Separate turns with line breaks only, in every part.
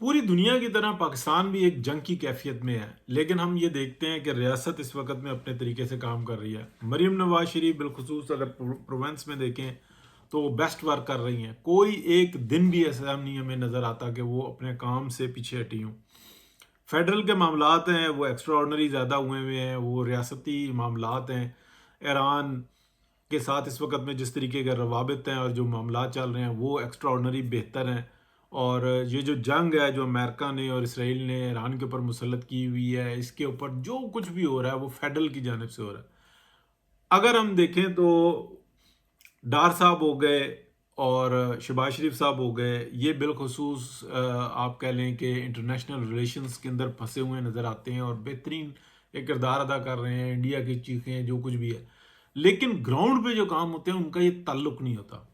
پوری دنیا کی طرح پاکستان بھی ایک جنگ کی کیفیت میں ہے، لیکن ہم یہ دیکھتے ہیں کہ ریاست اس وقت میں اپنے طریقے سے کام کر رہی ہے۔ مریم نواز شریف بالخصوص اگر پروونس میں دیکھیں تو وہ بیسٹ ورک کر رہی ہیں۔ کوئی ایک دن بھی ایسا نہیں ہمیں نظر آتا کہ وہ اپنے کام سے پیچھے ہٹی ہوں۔ فیڈرل کے معاملات ہیں وہ ایکسٹرا آرڈنری زیادہ ہوئے ہیں، وہ ریاستی معاملات ہیں۔ ایران کے ساتھ اس وقت میں جس طریقے کے روابط ہیں اور جو معاملات چل رہے ہیں وہ ایکسٹرا آرڈنری بہتر ہیں۔ اور یہ جو جنگ ہے جو امریکہ نے اور اسرائیل نے ایران کے اوپر مسلط کی ہوئی ہے، اس کے اوپر جو کچھ بھی ہو رہا ہے وہ فیڈرل کی جانب سے ہو رہا ہے۔ اگر ہم دیکھیں تو ڈار صاحب ہو گئے اور شہباز شریف صاحب ہو گئے، یہ بالخصوص آپ کہہ لیں کہ انٹرنیشنل ریلیشنز کے اندر پھنسے ہوئے نظر آتے ہیں اور بہترین ایک کردار ادا کر رہے ہیں، انڈیا کی چیخیں جو کچھ بھی ہے، لیکن گراؤنڈ پہ جو کام ہوتے ہیں ان کا یہ تعلق نہیں ہوتا۔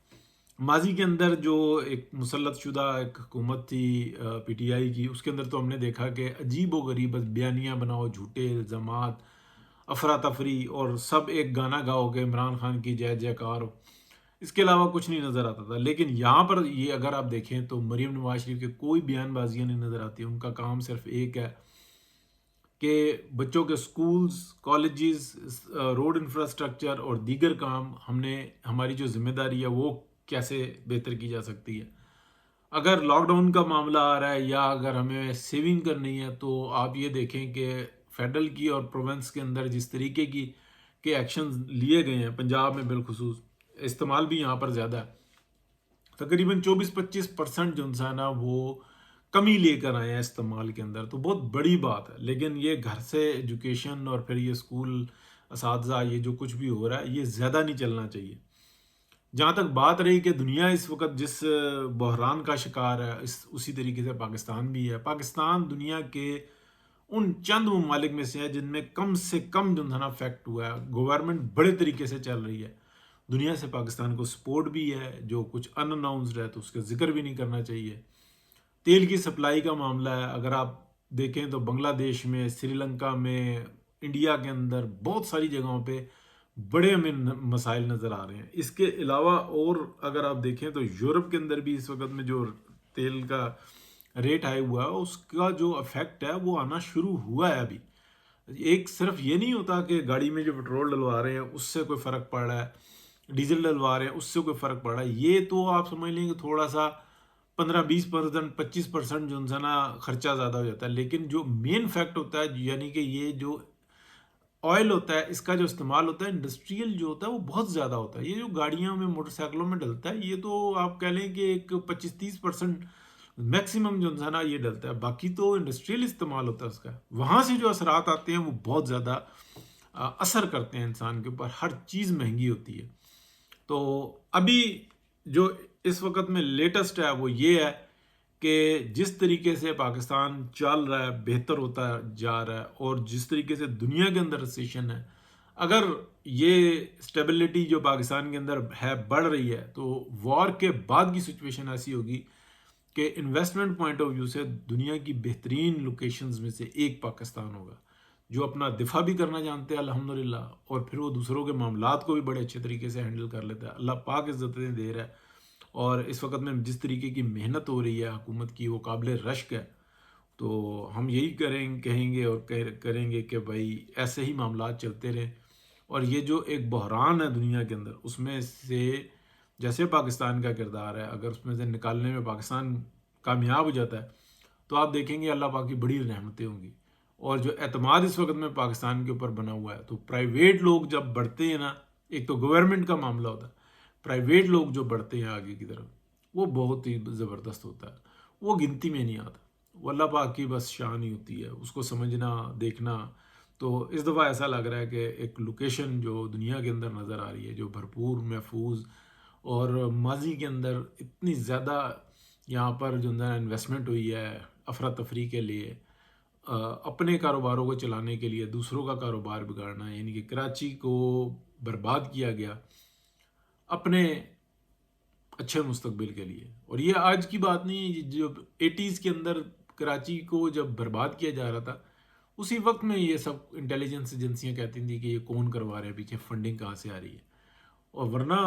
ماضی کے اندر جو ایک مسلط شدہ ایک حکومت تھی پی ٹی آئی کی، اس کے اندر تو ہم نے دیکھا کہ عجیب و غریب بس بیانیاں بناؤ، جھوٹے الزامات، افراتفری، اور سب ایک گانا گاؤ کہ عمران خان کی جے جے کار ہو، اس کے علاوہ کچھ نہیں نظر آتا تھا۔ لیکن یہاں پر یہ اگر آپ دیکھیں تو مریم نواز شریف کے کوئی بیان بازیاں نہیں نظر آتی، ان کا کام صرف ایک ہے کہ بچوں کے سکولز، کالجز، روڈ انفراسٹرکچر اور دیگر کام ہماری جو ذمہ داری ہے وہ کیسے بہتر کی جا سکتی ہے۔ اگر لاک ڈاؤن کا معاملہ آ رہا ہے یا اگر ہمیں سیونگ کرنی ہے تو آپ یہ دیکھیں کہ فیڈرل کی اور پروونس کے اندر جس طریقے کی کے ایکشنز لیے گئے ہیں، پنجاب میں بالخصوص استعمال بھی یہاں پر زیادہ ہے، تقریباً 24-25% جو انسان ہے وہ کمی لے کر آئے ہیں استعمال کے اندر، تو بہت بڑی بات ہے۔ لیکن یہ گھر سے ایجوکیشن اور پھر یہ اسکول، اساتذہ، یہ جو کچھ بھی ہو رہا ہے یہ زیادہ نہیں چلنا چاہیے۔ جہاں تک بات رہی کہ دنیا اس وقت جس بحران کا شکار ہے، اسی طریقے سے پاکستان بھی ہے۔ پاکستان دنیا کے ان چند ممالک میں سے ہے جن میں کم سے کم جو ہے نا افیکٹ ہوا ہے، گورنمنٹ بڑے طریقے سے چل رہی ہے۔ دنیا سے پاکستان کو سپورٹ بھی ہے، جو کچھ ان اناؤنسڈ ہے تو اس کا ذکر بھی نہیں کرنا چاہیے۔ تیل کی سپلائی کا معاملہ ہے، اگر آپ دیکھیں تو بنگلہ دیش میں، سری لنکا میں، انڈیا کے اندر بہت ساری جگہوں پہ بڑے ہمیں مسائل نظر آ رہے ہیں۔ اس کے علاوہ اور اگر آپ دیکھیں تو یورپ کے اندر بھی اس وقت میں جو تیل کا ریٹ ہائی ہوا ہے اس کا جو افیکٹ ہے وہ آنا شروع ہوا ہے ابھی۔ ایک صرف یہ نہیں ہوتا کہ گاڑی میں جو پٹرول ڈلوا رہے ہیں اس سے کوئی فرق پڑ رہا ہے، ڈیزل ڈلوا رہے ہیں اس سے کوئی فرق پڑ رہا ہے، یہ تو آپ سمجھ لیں کہ تھوڑا سا 15-20%، 25% جو ہے نا خرچہ زیادہ ہو جاتا ہے، لیکن جو مین فیکٹ ہوتا ہے یعنی کہ یہ جو آئل ہوتا ہے اس کا جو استعمال ہوتا ہے انڈسٹریل جو ہوتا ہے وہ بہت زیادہ ہوتا ہے۔ یہ جو گاڑیوں میں موٹر سائیکلوں میں ڈلتا ہے یہ تو آپ کہہ لیں کہ ایک 25-30% میکسیمم جو ہے نا یہ ڈلتا ہے، باقی تو انڈسٹریل استعمال ہوتا ہے اس کا۔ وہاں سے جو اثرات آتے ہیں وہ بہت زیادہ اثر کرتے ہیں انسان کے اوپر، ہر چیز مہنگی ہوتی ہے۔ تو ابھی جو اس وقت میں لیٹسٹ ہے وہ یہ ہے کہ جس طریقے سے پاکستان چل رہا ہے بہتر ہوتا جا رہا ہے، اور جس طریقے سے دنیا کے اندر ریسیشن ہے، اگر یہ سٹیبلٹی جو پاکستان کے اندر ہے بڑھ رہی ہے تو وار کے بعد کی سچویشن ایسی ہوگی کہ انویسٹمنٹ پوائنٹ آف ویو سے دنیا کی بہترین لوکیشنز میں سے ایک پاکستان ہوگا، جو اپنا دفاع بھی کرنا جانتے ہیں الحمدللہ، اور پھر وہ دوسروں کے معاملات کو بھی بڑے اچھے طریقے سے ہینڈل کر لیتا ہے۔ اللہ پاک عزتیں دے رہا ہے، اور اس وقت میں جس طریقے کی محنت ہو رہی ہے حکومت کی وہ قابل رشک ہے۔ تو ہم یہی کہیں گے اور کریں گے کہ بھائی ایسے ہی معاملات چلتے رہیں، اور یہ جو ایک بحران ہے دنیا کے اندر اس میں سے جیسے پاکستان کا کردار ہے، اگر اس میں سے نکالنے میں پاکستان کامیاب ہو جاتا ہے تو آپ دیکھیں گے اللہ پاک کی بڑی رحمتیں ہوں گی۔ اور جو اعتماد اس وقت میں پاکستان کے اوپر بنا ہوا ہے، تو پرائیویٹ لوگ جب بڑھتے ہیں نا، ایک تو گورنمنٹ کا معاملہ ہوتا ہے، پرائیویٹ لوگ جو بڑھتے ہیں آگے کی طرف وہ بہت ہی زبردست ہوتا ہے، وہ گنتی میں نہیں آتا، وہ اللہ پاک کی بس شان ہی ہوتی ہے، اس کو سمجھنا دیکھنا۔ تو اس دفعہ ایسا لگ رہا ہے کہ ایک لوکیشن جو دنیا کے اندر نظر آ رہی ہے جو بھرپور محفوظ، اور ماضی کے اندر اتنی زیادہ یہاں پر جو ہے انویسٹمنٹ ہوئی ہے افراتفری کے لیے، اپنے کاروباروں کو چلانے کے لیے دوسروں کا کاروبار بگاڑنا، یعنی کہ کراچی کو برباد کیا گیا اپنے اچھے مستقبل کے لیے۔ اور یہ آج کی بات نہیں ہے، جب 80s کے اندر کراچی کو جب برباد کیا جا رہا تھا اسی وقت میں یہ سب انٹیلیجنس ایجنسیاں کہتی تھیں کہ یہ کون کروا رہے ہیں، پیچھے فنڈنگ کہاں سے آ رہی ہے۔ اور ورنہ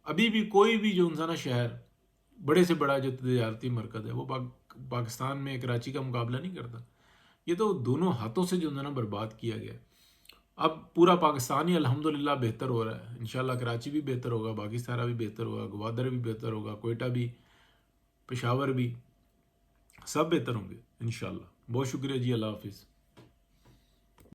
ابھی بھی کوئی بھی جو انسان شہر بڑے سے بڑا جو تجارتی مرکز ہے وہ پاکستان میں کراچی کا مقابلہ نہیں کرتا. یہ تو دونوں ہاتھوں سے جو ہے نا برباد کیا گیا. اب پورا پاکستان ہی الحمدللہ بہتر ہو رہا ہے. انشاءاللہ کراچی بھی بہتر ہوگا، باقی سارا بھی بہتر ہوگا، گوادر بھی بہتر ہوگا، کوئٹہ بھی، پشاور بھی، سب بہتر ہوں گے انشاءاللہ. بہت شکریہ جی، اللہ حافظ.